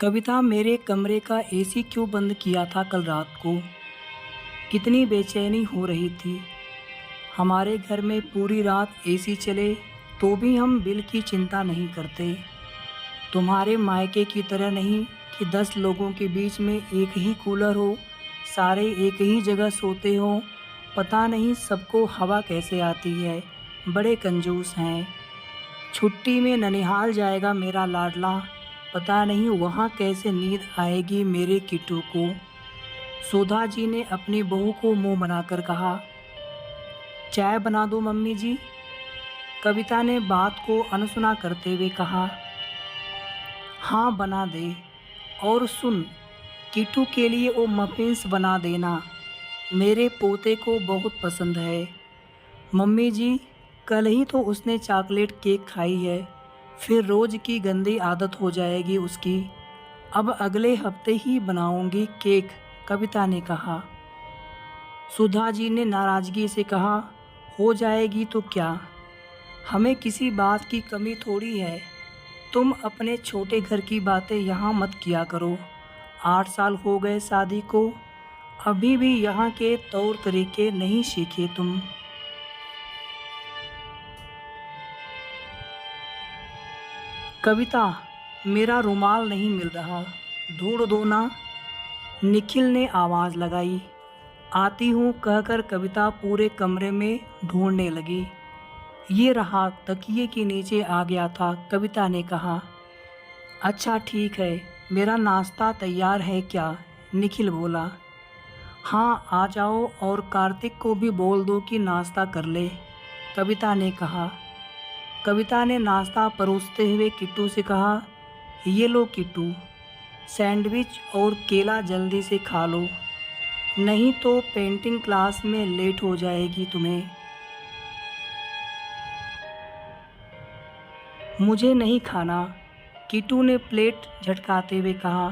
कविता, मेरे कमरे का एसी क्यों बंद किया था कल रात को? कितनी बेचैनी हो रही थी। हमारे घर में पूरी रात एसी चले तो भी हम बिल की चिंता नहीं करते। तुम्हारे मायके की तरह नहीं कि 10 लोगों के बीच में एक ही कूलर हो, सारे एक ही जगह सोते हो। पता नहीं सबको हवा कैसे आती है। बड़े कंजूस हैं। छुट्टी में ननिहाल जाएगा मेरा लाडला। पता नहीं वहाँ कैसे नींद आएगी मेरे किट्टू को। सुधा जी ने अपनी बहू को मुंह बनाकर कहा, चाय बना दो मम्मी जी। कविता ने बात को अनसुना करते हुए कहा, हाँ बना दे। और सुन, किट्टू के लिए वो मफिन्स बना देना, मेरे पोते को बहुत पसंद है। मम्मी जी, कल ही तो उसने चॉकलेट केक खाई है, फिर रोज़ की गंदी आदत हो जाएगी उसकी। अब अगले हफ्ते ही बनाऊंगी केक, कविता ने कहा। सुधा जी ने नाराज़गी से कहा, हो जाएगी तो क्या, हमें किसी बात की कमी थोड़ी है। तुम अपने छोटे घर की बातें यहाँ मत किया करो। 8 साल हो गए शादी को, अभी भी यहाँ के तौर तरीके नहीं सीखे तुम। कविता, मेरा रुमाल नहीं मिल रहा, ढूंढ दो ना। निखिल ने आवाज़ लगाई। आती हूँ कहकर कविता पूरे कमरे में ढूंढने लगी। ये रहा, तकिए के नीचे आ गया था, कविता ने कहा। अच्छा ठीक है, मेरा नाश्ता तैयार है क्या? निखिल बोला। हाँ आ जाओ, और कार्तिक को भी बोल दो कि नाश्ता कर ले, कविता ने कहा। कविता ने नाश्ता परोसते हुए किट्टू से कहा, ये लो किट्टू, सैंडविच और केला जल्दी से खा लो, नहीं तो पेंटिंग क्लास में लेट हो जाएगी तुम्हें। मुझे नहीं खाना, किट्टू ने प्लेट झटकाते हुए कहा।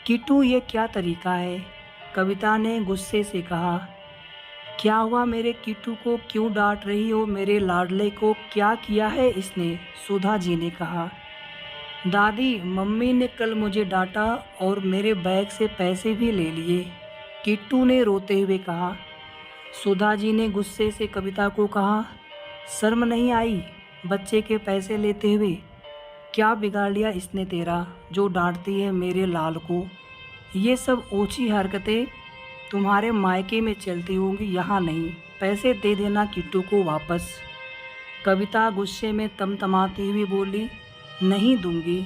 किट्टू, ये क्या तरीका है? कविता ने गुस्से से कहा। क्या हुआ मेरे किट्टू को, क्यों डांट रही हो मेरे लाडले को, क्या किया है इसने? सुधा जी ने कहा। दादी, मम्मी ने कल मुझे डांटा और मेरे बैग से पैसे भी ले लिए, किट्टू ने रोते हुए कहा। सुधा जी ने गुस्से से कविता को कहा, शर्म नहीं आई बच्चे के पैसे लेते हुए? क्या बिगाड़ लिया इसने तेरा जो डांटती है मेरे लाल को? ये सब ओछी हरकतें तुम्हारे मायके में चलती होंगी, यहाँ नहीं। पैसे दे देना किट्टू को वापस। कविता गुस्से में तमतमाती हुई बोली, नहीं दूंगी।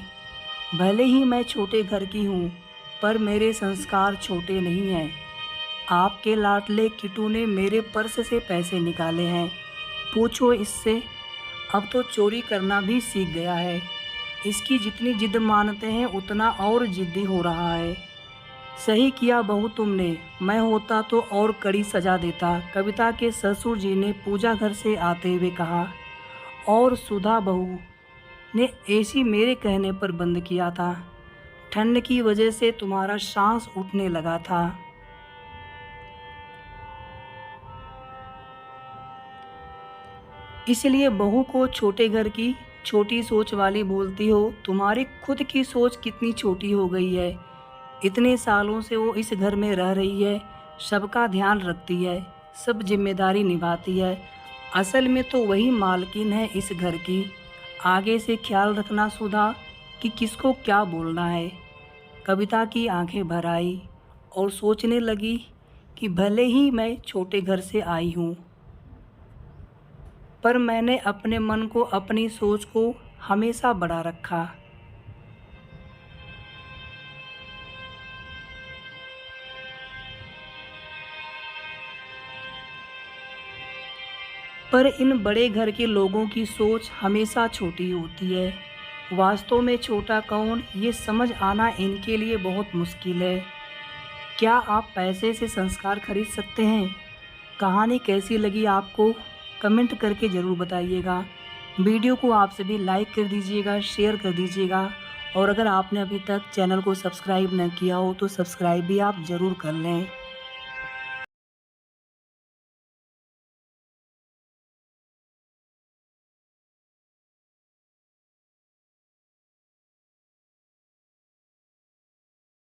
भले ही मैं छोटे घर की हूँ, पर मेरे संस्कार छोटे नहीं हैं। आपके लाडले किट्टू ने मेरे पर्स से पैसे निकाले हैं, पूछो इससे। अब तो चोरी करना भी सीख गया है। इसकी जितनी जिद मानते हैं उतना और जिद्दी हो रहा है। सही किया बहू तुमने, मैं होता तो और कड़ी सजा देता, कविता के ससुर जी ने पूजा घर से आते हुए कहा। और सुधा बहू ने एसी मेरे कहने पर बंद किया था, ठंड की वजह से तुम्हारा सांस उठने लगा था। इसलिए बहू को छोटे घर की छोटी सोच वाली बोलती हो। तुम्हारी खुद की सोच कितनी छोटी हो गई है। इतने सालों से वो इस घर में रह रही है, सबका ध्यान रखती है, सब जिम्मेदारी निभाती है। असल में तो वही मालकिन है इस घर की। आगे से ख्याल रखना सुधा कि किसको क्या बोलना है। कविता की आंखें भर आई और सोचने लगी कि भले ही मैं छोटे घर से आई हूँ, पर मैंने अपने मन को, अपनी सोच को हमेशा बड़ा रखा। पर इन बड़े घर के लोगों की सोच हमेशा छोटी होती है। वास्तव में छोटा कौन, ये समझ आना इनके लिए बहुत मुश्किल है। क्या आप पैसे से संस्कार खरीद सकते हैं? कहानी कैसी लगी आपको, कमेंट करके ज़रूर बताइएगा। वीडियो को आप सभी लाइक कर दीजिएगा, शेयर कर दीजिएगा, और अगर आपने अभी तक चैनल को सब्सक्राइब न किया हो तो सब्सक्राइब भी आप ज़रूर कर लें।